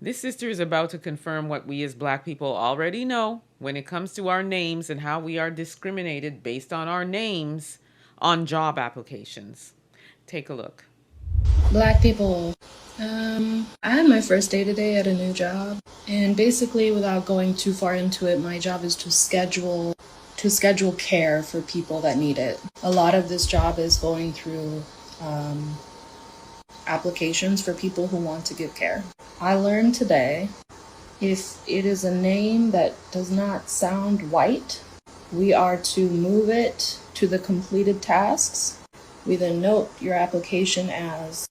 This sister is about to confirm what we as Black people already know when it comes to our names and how we are discriminated based on our names on job applications. Take a look. Black people. I had my first day today at a new job, and basically, without going too far into it, my job is to schedule care for people that need it. A lot of this job is going through applications for people who want to give care. I learned today if it is a name that does not sound white, we are to move it to the completed tasks. We then note your application as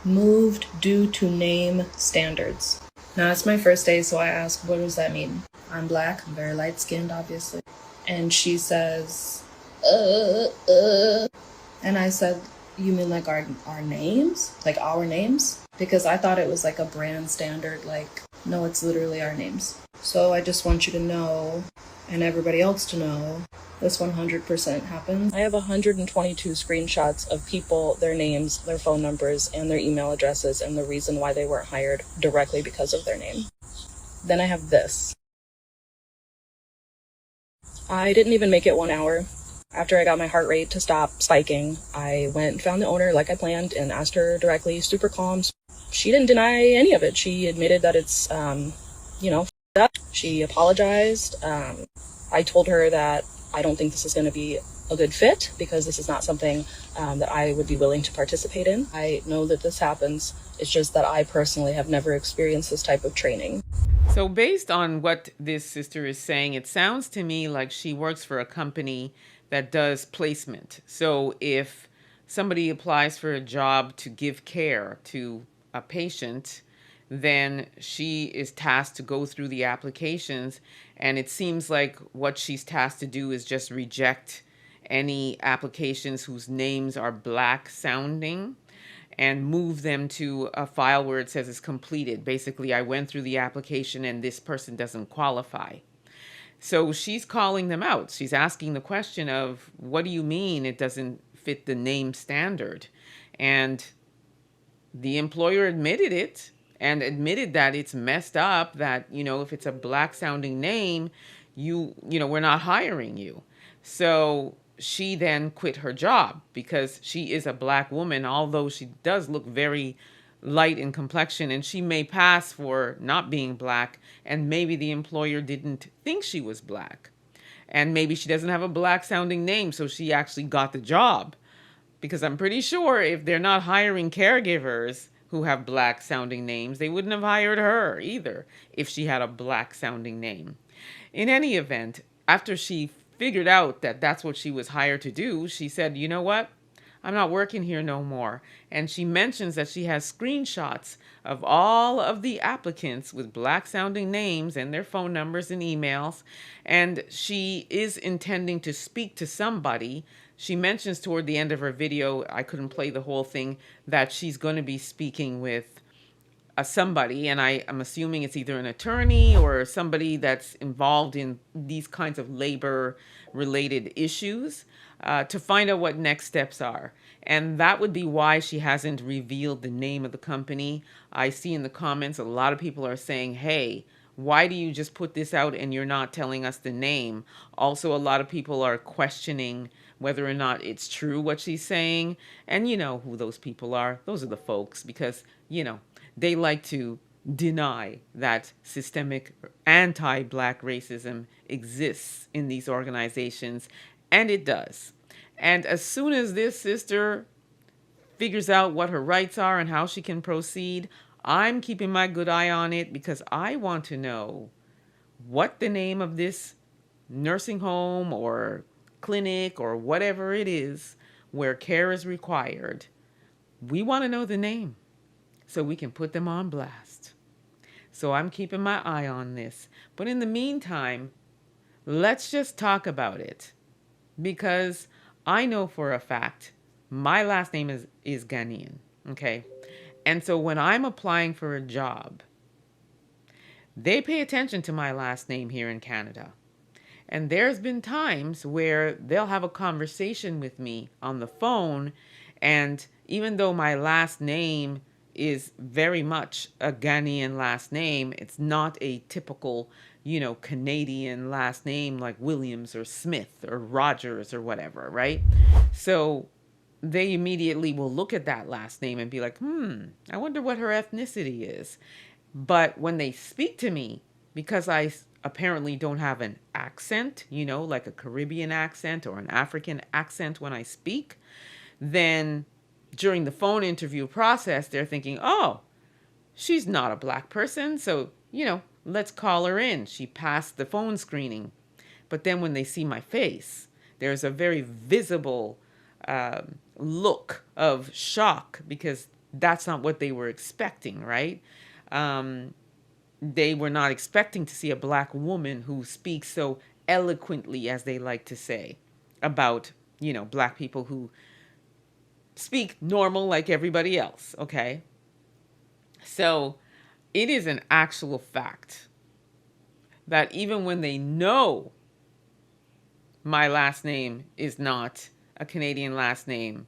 moved due to name standards. Now, it's my first day, so I ask, what does that mean? I'm Black, I'm very light-skinned, obviously. And she says, And I said, you mean like our names? Like our names? Because I thought it was like a brand standard, like, no, it's literally our names. So I just want you to know, and everybody else to know, this 100% happens. I have 122 screenshots of people, their names, their phone numbers, and their email addresses, and the reason why they weren't hired directly because of their name. Then I have this. I didn't even make it 1 hour. After I got my heart rate to stop spiking, I went and found the owner like I planned and asked her directly, super calm. She didn't deny any of it. She admitted that it's, up. She apologized. I told her that I don't think this is going to be a good fit because this is not something that I would be willing to participate in. I know that this happens. It's just that I personally have never experienced this type of training. So based on what this sister is saying, it sounds to me like she works for a company that does placement. So if somebody applies for a job to give care to a patient, then she is tasked to go through the applications. And it seems like what she's tasked to do is just reject any applications whose names are Black sounding and move them to a file where it says it's completed. Basically, I went through the application and this person doesn't qualify. So she's calling them out. She's asking the question of, what do you mean it doesn't fit the name standard? And the employer admitted it and admitted that it's messed up, that, if it's a Black sounding name, we're not hiring you. So she then quit her job because she is a Black woman, although she does look very light in complexion, and she may pass for not being Black, and maybe the employer didn't think she was Black, and maybe she doesn't have a Black sounding name, so she actually got the job. Because I'm pretty sure if they're not hiring caregivers who have Black sounding names, they wouldn't have hired her either if she had a Black sounding name. In any event, after she figured out that that's what she was hired to do, she said, you know what? I'm not working here no more. And she mentions that she has screenshots of all of the applicants with Black sounding names and their phone numbers and emails. And she is intending to speak to somebody. She mentions toward the end of her video, I couldn't play the whole thing, that she's going to be speaking with somebody, and I'm assuming it's either an attorney or somebody that's involved in these kinds of labor-related issues, to find out what next steps are. And that would be why she hasn't revealed the name of the company. I see in the comments a lot of people are saying, hey, why do you just put this out and you're not telling us the name? Also, a lot of people are questioning whether or not it's true what she's saying. And you know who those people are. Those are the folks, because, they like to deny that systemic anti-Black racism exists in these organizations, and it does. And as soon as this sister figures out what her rights are and how she can proceed, I'm keeping my good eye on it, because I want to know what the name of this nursing home or clinic or whatever it is where care is required. We want to know the name so we can put them on blast. So I'm keeping my eye on this. But in the meantime, let's just talk about it, because I know for a fact my last name is Ghanaian, okay? And so when I'm applying for a job, they pay attention to my last name here in Canada. And there's been times where they'll have a conversation with me on the phone, and even though my last name is very much a Ghanaian last name. It's not a typical, Canadian last name like Williams or Smith or Rogers or whatever, right? So they immediately will look at that last name and be like, I wonder what her ethnicity is. But when they speak to me, because I apparently don't have an accent, like a Caribbean accent or an African accent when I speak, then during the phone interview process, they're thinking, oh, she's not a black person, so, let's call her in. She passed the phone screening. But then when they see my face, there's a very visible look of shock, because that's not what they were expecting, right? They were not expecting to see a black woman who speaks so eloquently, as they like to say, about, black people who speak normal like everybody else, okay? So it is an actual fact that even when they know my last name is not a Canadian last name,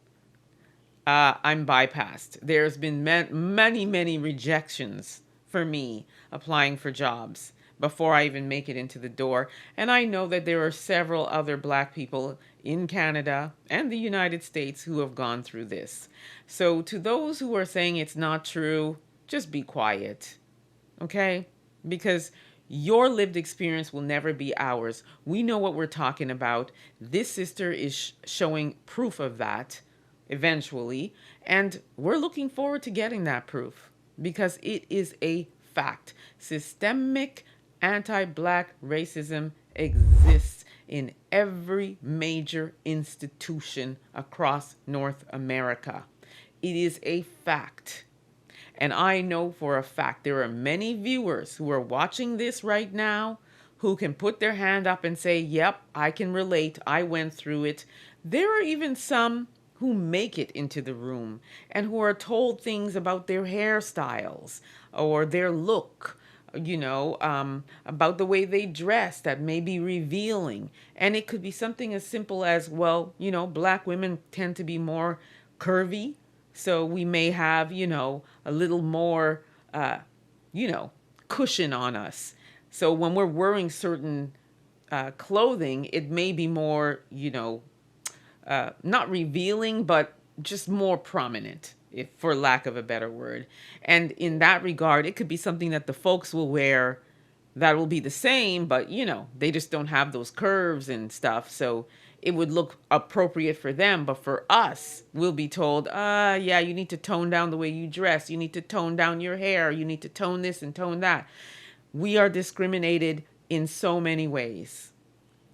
I'm bypassed. There's been many, many rejections for me applying for jobs before I even make it into the door. And I know that there are several other black people in Canada and the United States who have gone through this. So to those who are saying it's not true, just be quiet, okay? Because your lived experience will never be ours. We know what we're talking about. This sister is showing proof of that eventually, and we're looking forward to getting that proof, because it is a fact. Systemic anti-black racism exists in every major institution across North America. It is a fact. And I know for a fact there are many viewers who are watching this right now who can put their hand up and say, yep, I can relate. I went through it. There are even some who make it into the room and who are told things about their hairstyles or their look, about the way they dress that may be revealing. And it could be something as simple as, well, black women tend to be more curvy. So we may have, a little more, cushion on us. So when we're wearing certain clothing, it may be more, not revealing, but just more prominent, if for lack of a better word. And in that regard, it could be something that the folks will wear that will be the same, but, they just don't have those curves and stuff. So it would look appropriate for them. But for us, we'll be told, yeah, you need to tone down the way you dress. You need to tone down your hair. You need to tone this and tone that. We are discriminated in so many ways.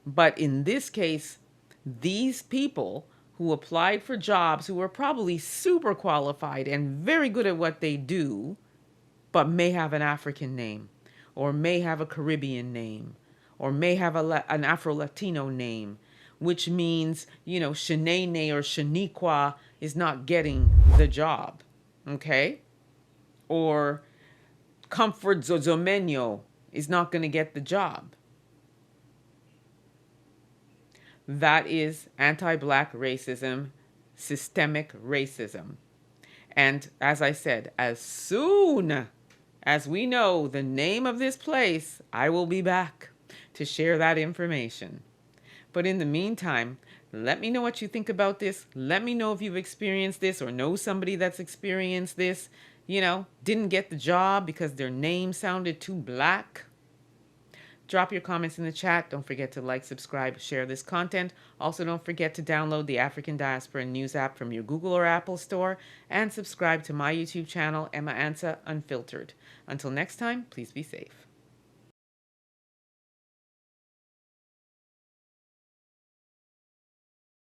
But in this case, these people who applied for jobs, who are probably super qualified and very good at what they do, but may have an African name, or may have a Caribbean name, or may have an Afro-Latino name, which means, Shanae or Shaniqua is not getting the job, okay? Or Comfort Zozomenyo is not going to get the job. That is anti-black racism, systemic racism. And as I said, as soon as we know the name of this place, I will be back to share that information. But in the meantime, let me know what you think about this. Let me know if you've experienced this or know somebody that's experienced this, didn't get the job because their name sounded too black. Drop your comments in the chat. Don't forget to like, subscribe, share this content. Also, don't forget to download the African Diaspora News app from your Google or Apple store and subscribe to my YouTube channel, Ansah Unfiltered. Until next time, please be safe.